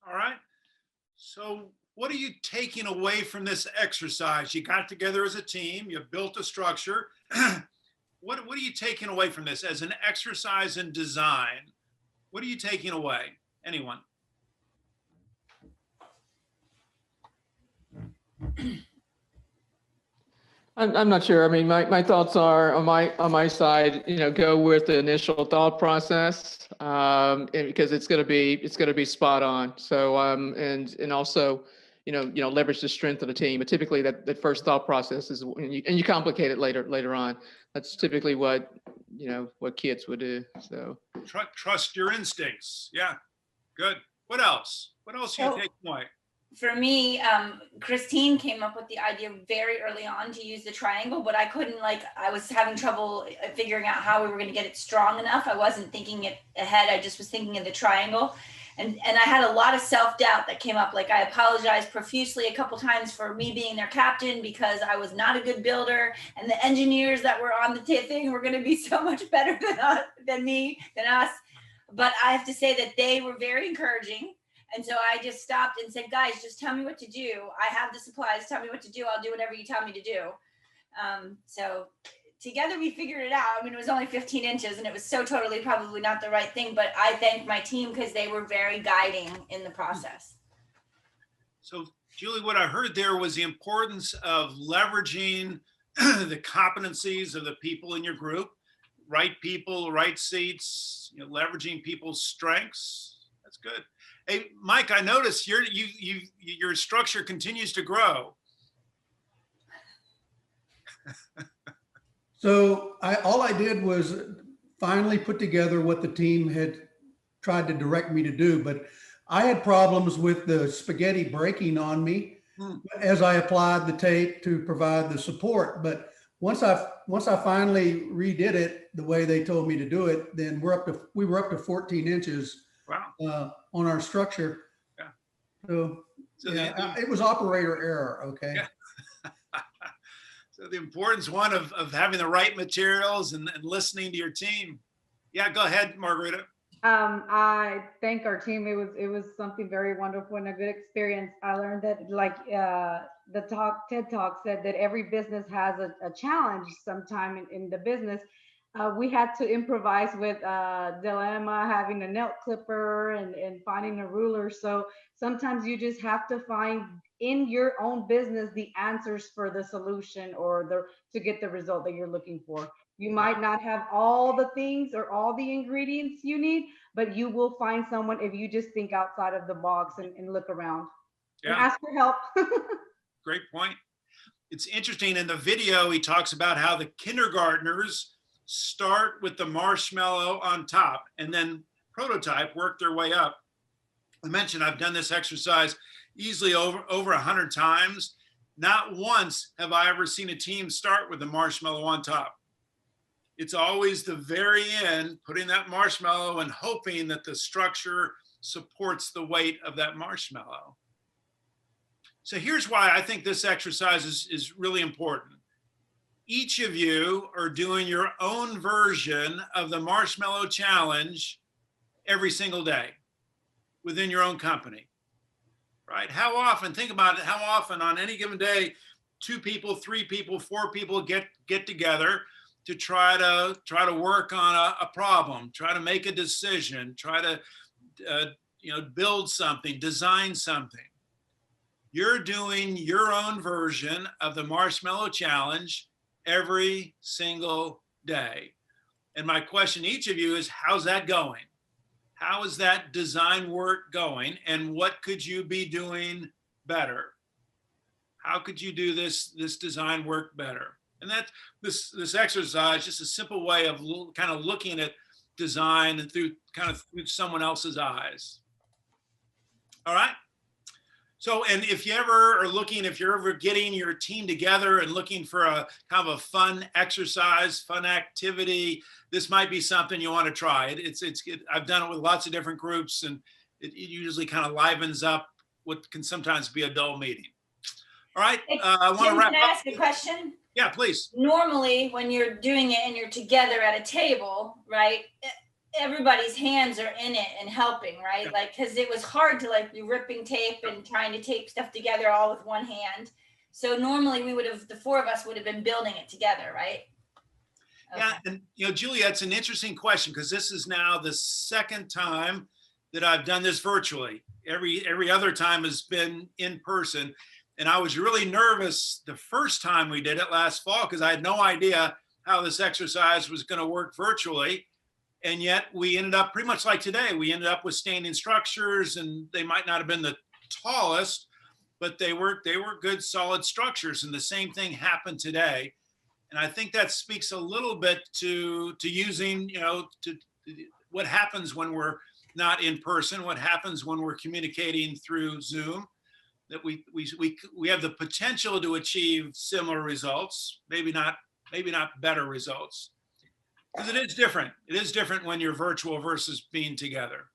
All right. So what are you taking away from this exercise? You got together as a team, you built a structure. What are you taking away from this as an exercise in design? What are you taking away? Anyone? I'm not sure. I mean, my thoughts are on my side, go with the initial thought process, and because it's gonna be spot on. So and also, leverage the strength of the team. But typically that first thought process is and you complicate it later on. That's typically what kids would do. So Trust your instincts. Yeah, good. What else? What else are you taking away? For me, Christine came up with the idea very early on to use the triangle, but I couldn't, I was having trouble figuring out how we were going to get it strong enough. I wasn't thinking it ahead. I just was thinking of the triangle. And I had a lot of self-doubt that came up. Like, I apologized profusely a couple times for me being their captain because I was not a good builder, and the engineers that were on the thing were going to be so much better than us. But I have to say that they were very encouraging. And so I just stopped and said, guys, just tell me what to do. I have the supplies. Tell me what to do. I'll do whatever you tell me to do. So together we figured it out. I mean, it was only 15 inches and it was so totally probably not the right thing, but I thank my team because they were very guiding in the process. So Julie, what I heard there was the importance of leveraging the competencies of the people in your group, right people, right seats, leveraging people's strengths. That's good. Hey, Mike, I noticed your structure continues to grow. So all I did was finally put together what the team had tried to direct me to do, but I had problems with the spaghetti breaking on me as I applied the tape to provide the support. But once I finally redid it the way they told me to do it, then we were up to 14 inches. Wow. On our structure. Yeah. So yeah, it was operator error. Okay. Yeah. So the importance of having the right materials and listening to your team. Yeah, go ahead, Margarita. I thank our team. It was something very wonderful and a good experience. I learned that, like the TED Talk said, that every business has a challenge sometime in the business. We had to improvise with dilemma, having a nail clipper and finding a ruler. So sometimes you just have to find in your own business the answers for the solution or to get the result that you're looking for. You might not have all the things or all the ingredients you need, but you will find someone if you just think outside of the box and look around. Yeah. And ask for help. Great point. It's interesting, in the video, he talks about how the kindergartners start with the marshmallow on top and then prototype, work their way up. I mentioned I've done this exercise easily over 100 times. Not once have I ever seen a team start with the marshmallow on top. It's always the very end, putting that marshmallow and hoping that the structure supports the weight of that marshmallow. So here's why I think this exercise is really important. Each of you are doing your own version of the Marshmallow Challenge every single day within your own company, right? How often, think about it, how often on any given day, 2 people, 3 people, 4 people get together to try to work on a problem, try to make a decision, try to build something, design something. You're doing your own version of the Marshmallow Challenge every single day. And my question to each of you is, how's that going? How is that design work going? And what could you be doing better? How could you do this design work better? And that's this exercise, just a simple way of kind of looking at design and through someone else's eyes. All right. So, and if you're ever getting your team together and looking for a kind of a fun exercise, fun activity, this might be something you want to try. I've done it with lots of different groups, and it usually kind of livens up what can sometimes be a dull meeting. All right, I want to wrap up. Can I ask a question? Yeah, please. Normally, when you're doing it and you're together at a table, right? everybody's hands are in it and helping, right? Yeah. Like, because it was hard to like be ripping tape and trying to tape stuff together all with one hand. So normally we would have, the four of us would have been building it together, right? Yeah, and Julia, it's an interesting question because this is now the second time that I've done this virtually. Every other time has been in person, and I was really nervous the first time we did it last fall because I had no idea how this exercise was going to work virtually, and yet we ended up pretty much like today. We ended up with standing structures, and they might not have been the tallest, but they were good, solid structures, and the same thing happened today. And I think that speaks a little bit to using, to what happens when we're not in person, what happens when we're communicating through Zoom, that we have the potential to achieve similar results, maybe not better results. Because it is different. It is different when you're virtual versus being together.